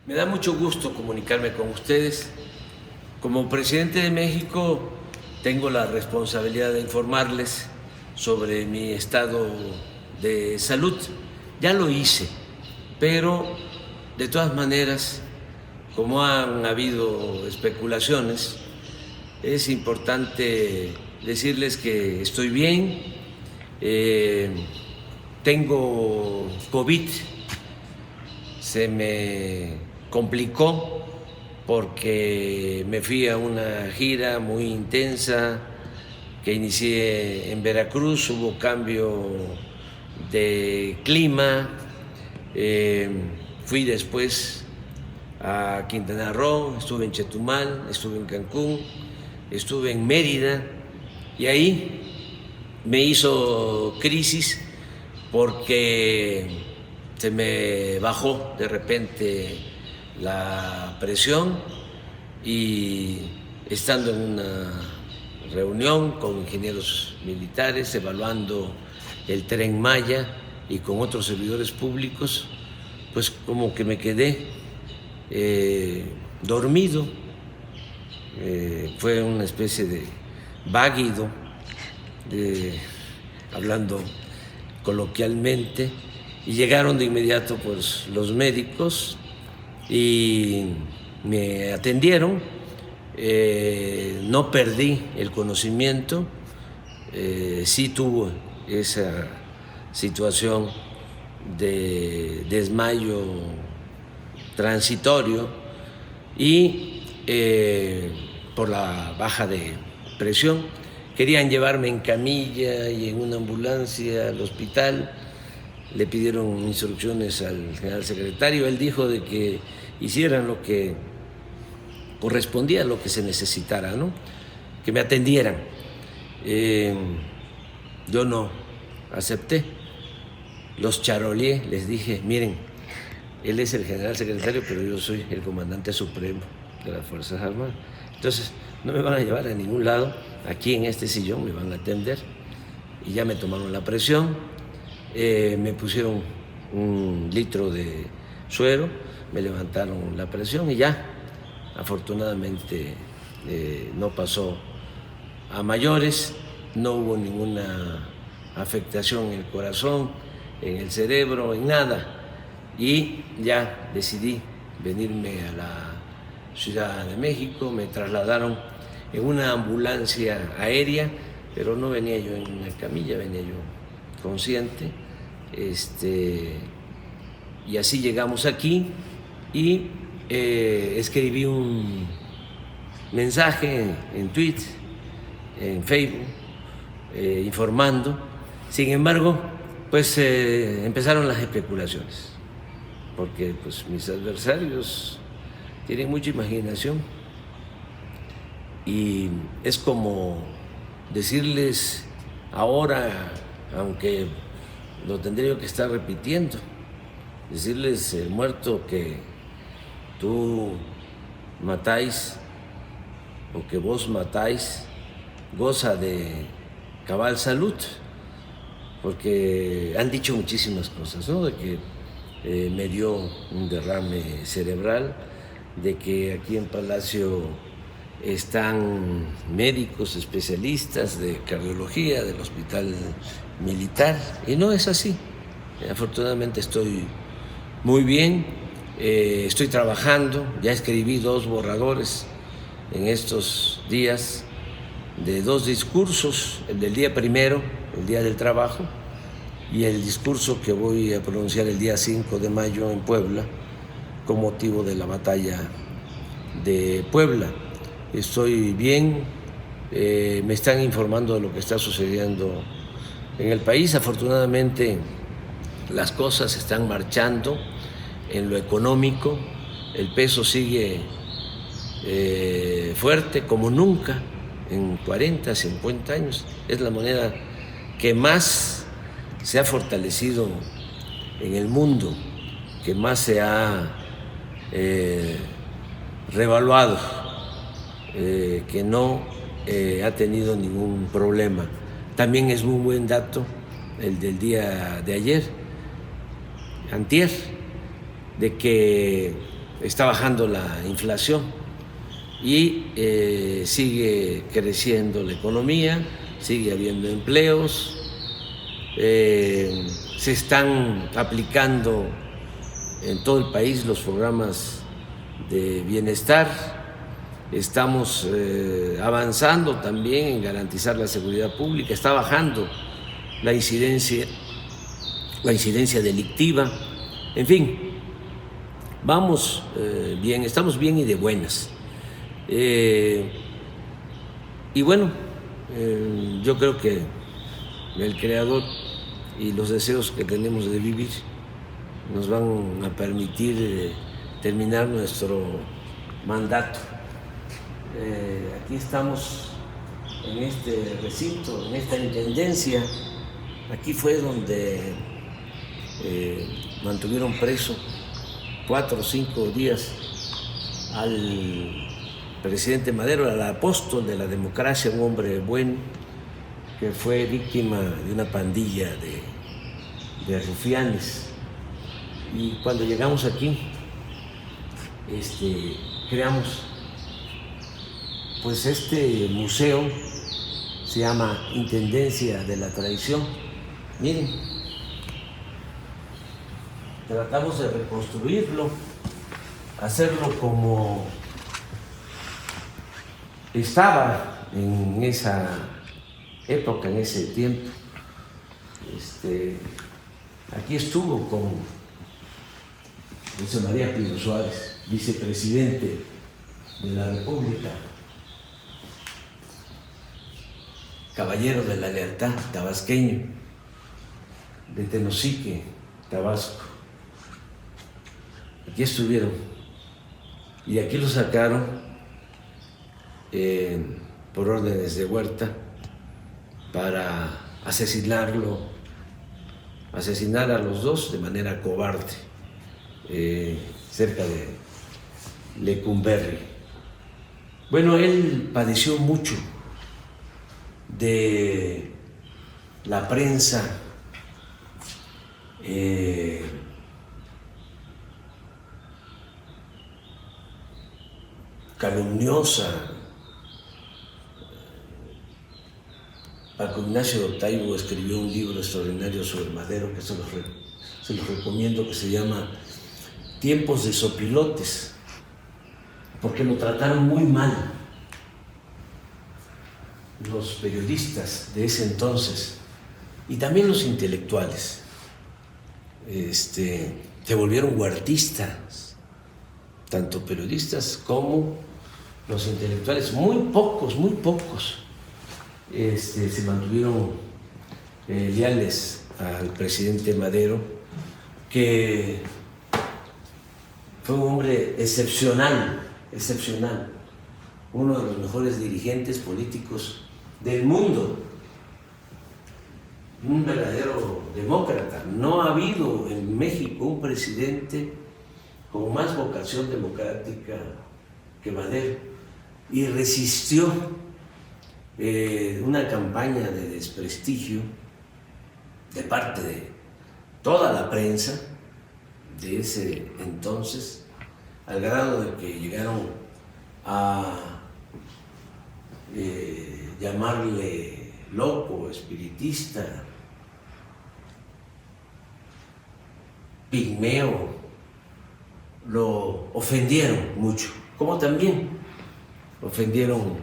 Me da mucho gusto comunicarme con ustedes. Como presidente de México, tengo la responsabilidad de informarles sobre mi estado de salud. Ya lo hice, pero de todas maneras, como han habido especulaciones, es importante decirles que estoy bien. Tengo COVID, se me complicó porque me fui a una gira muy intensa que inicié en Veracruz, hubo cambio de clima, fui después a Quintana Roo, estuve en Chetumal, estuve en Cancún, estuve en Mérida y ahí me hizo crisis porque se me bajó de repente la presión y estando en una reunión con ingenieros militares evaluando el Tren Maya y con otros servidores públicos, pues como que me quedé dormido, fue una especie de váguido, hablando coloquialmente, y llegaron de inmediato pues los médicos y me atendieron. No perdí el conocimiento, sí tuve esa situación de desmayo transitorio y por la baja de presión. Querían llevarme en camilla y en una ambulancia al hospital. Le pidieron instrucciones al general secretario. Él dijo de que hicieran lo que correspondía, lo que se necesitara, ¿no? Que me atendieran. Yo no acepté. Los charoleé, les dije, miren, él es el general secretario, pero yo soy el comandante supremo de las Fuerzas Armadas. Entonces, no me van a llevar a ningún lado. Aquí en este sillón me van a atender. Y ya me tomaron la presión, me pusieron 1 litro de suero, me levantaron la presión y ya, afortunadamente no pasó a mayores, no hubo ninguna afectación en el corazón, en el cerebro, en nada. Y ya decidí venirme a la Ciudad de México, me trasladaron en una ambulancia aérea, pero no venía yo en una camilla, venía yo consciente. Y así llegamos aquí y escribí un mensaje en Twitter, en Facebook, informando. Sin embargo, pues empezaron las especulaciones, porque pues mis adversarios tienen mucha imaginación y es como decirles ahora, aunque lo tendría que estar repitiendo, decirles, muerto, que tú matáis o que vos matáis, goza de cabal salud, porque han dicho muchísimas cosas, ¿no? De que me dio un derrame cerebral, de que aquí en Palacio están médicos especialistas de cardiología del Hospital Militar, y no es así. Afortunadamente estoy muy bien, estoy trabajando, ya escribí 2 borradores en estos días de 2 discursos, el del día primero, el Día del Trabajo, y el discurso que voy a pronunciar el día 5 de mayo en Puebla, con motivo de la batalla de Puebla. Estoy bien, me están informando de lo que está sucediendo en el país. Afortunadamente las cosas están marchando en lo económico, el peso sigue fuerte como nunca en 40, 50 años. Es la moneda que más se ha fortalecido en el mundo, que más se ha revaluado, que no ha tenido ningún problema. También es muy buen dato el del día de ayer, antier, de que está bajando la inflación y sigue creciendo la economía, sigue habiendo empleos, se están aplicando en todo el país los programas de bienestar, estamos avanzando también en garantizar la seguridad pública, está bajando la incidencia delictiva, en fin, vamos bien, estamos bien y de buenas. Y bueno, yo creo que el Creador y los deseos que tenemos de vivir nos van a permitir terminar nuestro mandato. Aquí estamos en este recinto, en esta intendencia. Aquí fue donde mantuvieron preso 4 o 5 días al presidente Madero, al apóstol de la democracia, un hombre bueno que fue víctima de una pandilla de rufianes. Y cuando llegamos aquí, creamos pues este museo, se llama Intendencia de la Traición. Miren, tratamos de reconstruirlo, hacerlo como estaba en esa época, en ese tiempo. Aquí estuvo con José María Pino Suárez, vicepresidente de la República, caballero de la lealtad, tabasqueño, de Tenosique, Tabasco. Aquí estuvieron y aquí lo sacaron por órdenes de Huerta para asesinar a los dos de manera cobarde, cerca de Lecumberri. Bueno, él padeció mucho de la prensa calumniosa. Paco Ignacio Taibo escribió un libro extraordinario sobre Madero que se los recomiendo, que se llama Tiempos de Sopilotes, porque lo trataron muy mal los periodistas de ese entonces y también los intelectuales. Se volvieron huertistas, tanto periodistas como los intelectuales. Muy pocos se mantuvieron leales al presidente Madero, que fue un hombre excepcional, uno de los mejores dirigentes políticos del mundo, un verdadero demócrata. No ha habido en México un presidente con más vocación democrática que Madero, y resistió una campaña de desprestigio de parte de toda la prensa de ese entonces, al grado de que llegaron a llamarle loco, espiritista, pigmeo. Lo ofendieron mucho, como también ofendieron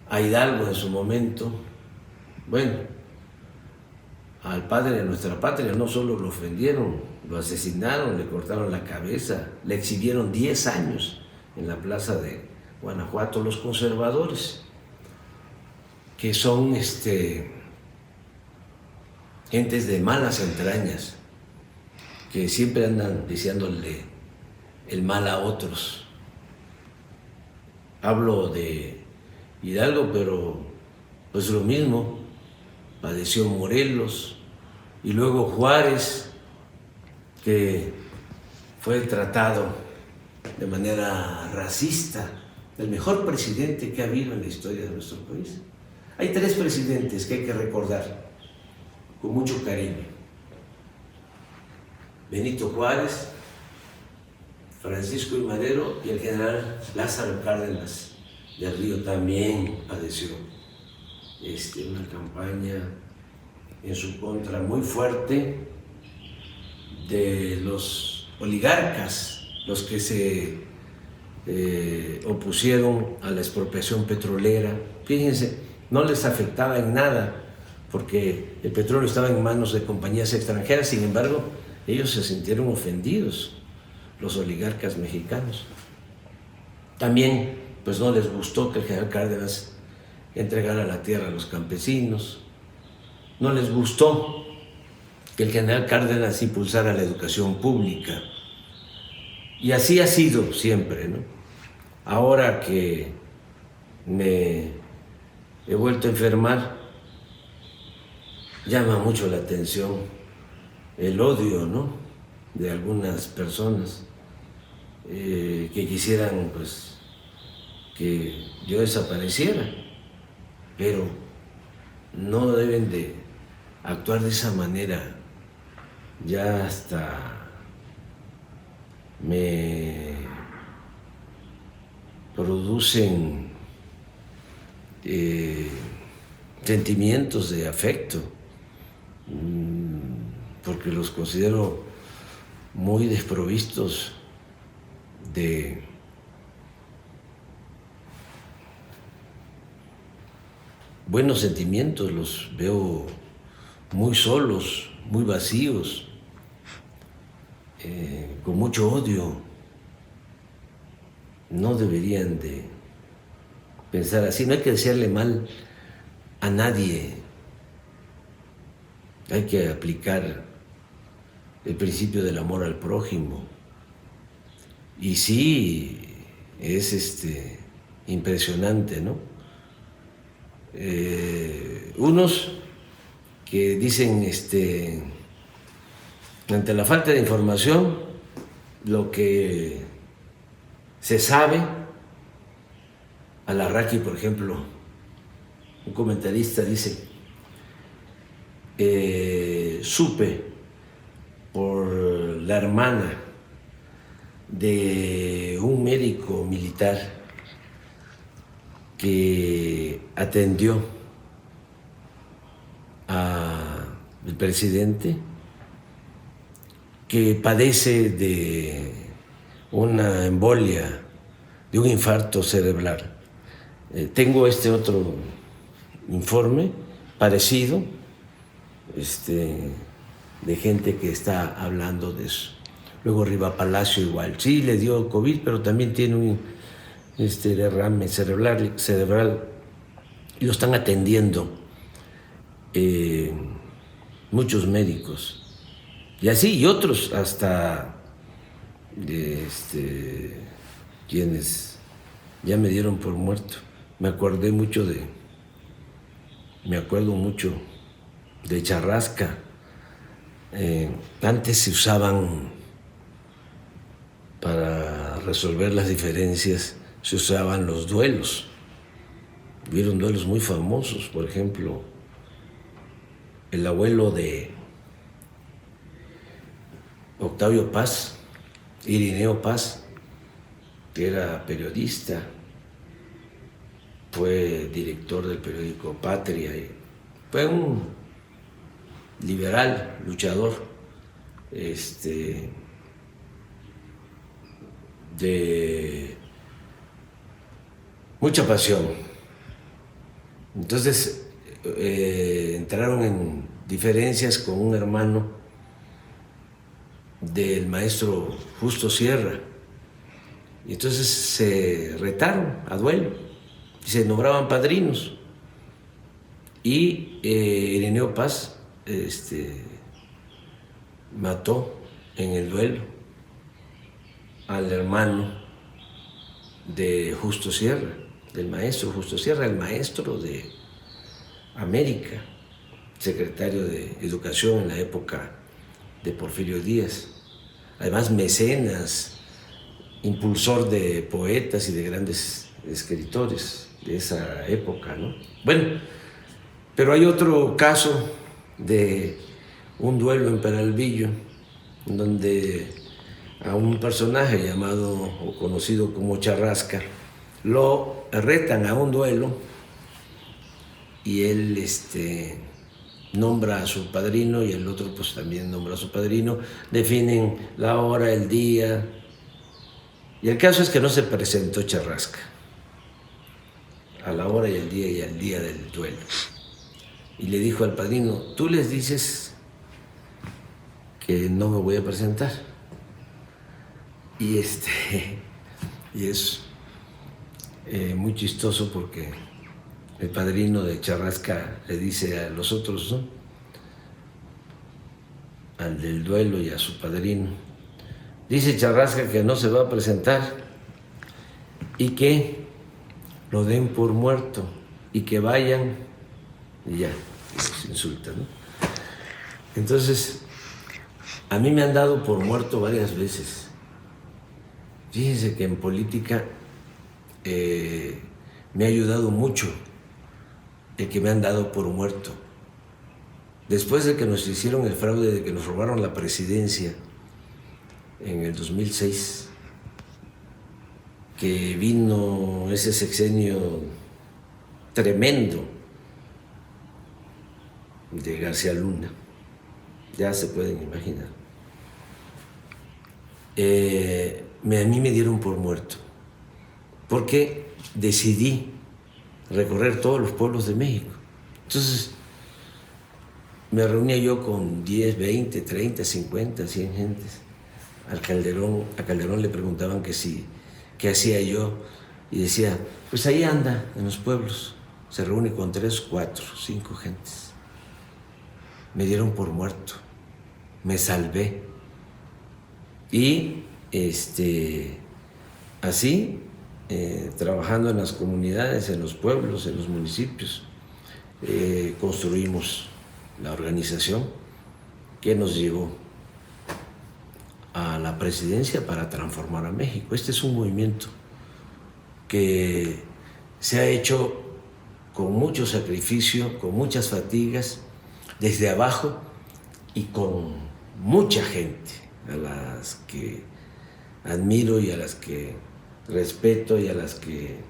a Hidalgo en su momento. Bueno, al padre de nuestra patria no solo lo ofendieron, lo asesinaron, le cortaron la cabeza, le exhibieron 10 años en la plaza de Guanajuato los conservadores, que son gentes de malas entrañas, que siempre andan deseándole el mal a otros. Hablo de Hidalgo, pero pues lo mismo padeció Morelos, y luego Juárez, que fue tratado de manera racista, el mejor presidente que ha habido en la historia de nuestro país. Hay 3 presidentes que hay que recordar con mucho cariño: Benito Juárez, Francisco I. Madero y el general Lázaro Cárdenas del Río también padeció una campaña en su contra muy fuerte de los oligarcas, los que se opusieron a la expropiación petrolera. Fíjense, no les afectaba en nada porque el petróleo estaba en manos de compañías extranjeras, sin embargo, ellos se sintieron ofendidos, los oligarcas mexicanos. También, pues no les gustó que el general Cárdenas entregara la tierra a los campesinos, no les gustó que el general Cárdenas impulsara la educación pública, y así ha sido siempre, ¿no? Ahora que me he vuelto a enfermar, llama mucho la atención el odio, ¿no?, de algunas personas que quisieran, pues, que yo desapareciera, pero no deben de actuar de esa manera. Ya hasta me producen sentimientos de afecto, porque los considero muy desprovistos de buenos sentimientos, los veo muy solos, muy vacíos, con mucho odio. No deberían de pensar así, no hay que desearle mal a nadie, hay que aplicar el principio del amor al prójimo. Y sí, es impresionante, ¿no? Unos que dicen, ante la falta de información, lo que se sabe, Alarraqui, por ejemplo, un comentarista dice, supe por la hermana de un médico militar que atendió al presidente, que padece de una embolia, de un infarto cerebral. Tengo otro informe parecido, de gente que está hablando de eso. Luego Riva Palacio igual, sí le dio COVID, pero también tiene un derrame cerebral y lo están atendiendo muchos médicos. Y así, y otros hasta quienes ya me dieron por muerto. Me acuerdo mucho de Charrasca. Antes se usaban, para resolver las diferencias, se usaban los duelos. Hubieron duelos muy famosos, por ejemplo, el abuelo de Octavio Paz, Irineo Paz, que era periodista, fue director del periódico Patria, fue un liberal, luchador, de mucha pasión. Entonces entraron en diferencias con un hermano del maestro Justo Sierra, y entonces se retaron a duelo y se nombraban padrinos, y Irineo Paz mató en el duelo al hermano de Justo Sierra, del maestro Justo Sierra, el maestro de América, secretario de Educación en la época de Porfirio Díaz, además mecenas, impulsor de poetas y de grandes escritores de esa época, ¿no? Bueno, pero hay otro caso de un duelo en Peralvillo, donde a un personaje llamado o conocido como Charrasca, lo retan a un duelo y él nombra a su padrino y el otro pues también nombra a su padrino, definen la hora, el día, y el caso es que no se presentó Charrasca a la hora y el día y al día del duelo. Y le dijo al padrino, tú les dices que no me voy a presentar. Y y es muy chistoso porque el padrino de Charrasca le dice a los otros, ¿no?, al del duelo y a su padrino, dice Charrasca que no se va a presentar y que lo den por muerto y que vayan y ya, los insultan, ¿no? Entonces, a mí me han dado por muerto varias veces. Fíjense que en política me ha ayudado mucho el que me han dado por muerto. Después de que nos hicieron el fraude, de que nos robaron la presidencia en el 2006, que vino ese sexenio tremendo de García Luna, ya se pueden imaginar. A mí me dieron por muerto, porque decidí recorrer todos los pueblos de México. Entonces, me reunía yo con 10, 20, 30, 50, 100 gentes. A Calderón le preguntaban qué hacía yo, y decía, pues ahí anda, en los pueblos, se reúne con 3, 4, 5 gentes. Me dieron por muerto, me salvé. Y así, trabajando en las comunidades, en los pueblos, en los municipios, construimos la organización que nos llevó a la presidencia para transformar a México. Este es un movimiento que se ha hecho con mucho sacrificio, con muchas fatigas, desde abajo y con mucha gente, a las que admiro y a las que respeto y a las que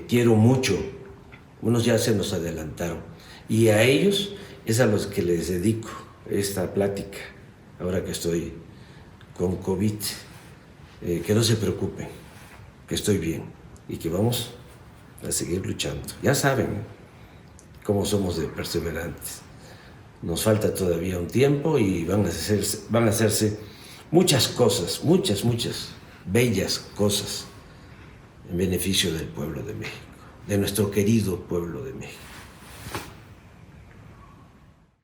quiero mucho. Unos ya se nos adelantaron y a ellos es a los que les dedico esta plática, ahora que estoy con COVID. Que no se preocupen, que estoy bien y que vamos a seguir luchando. Ya saben cómo somos de perseverantes. Nos falta todavía un tiempo y van a hacerse muchas cosas, muchas bellas cosas en beneficio del pueblo de México, de nuestro querido pueblo de México.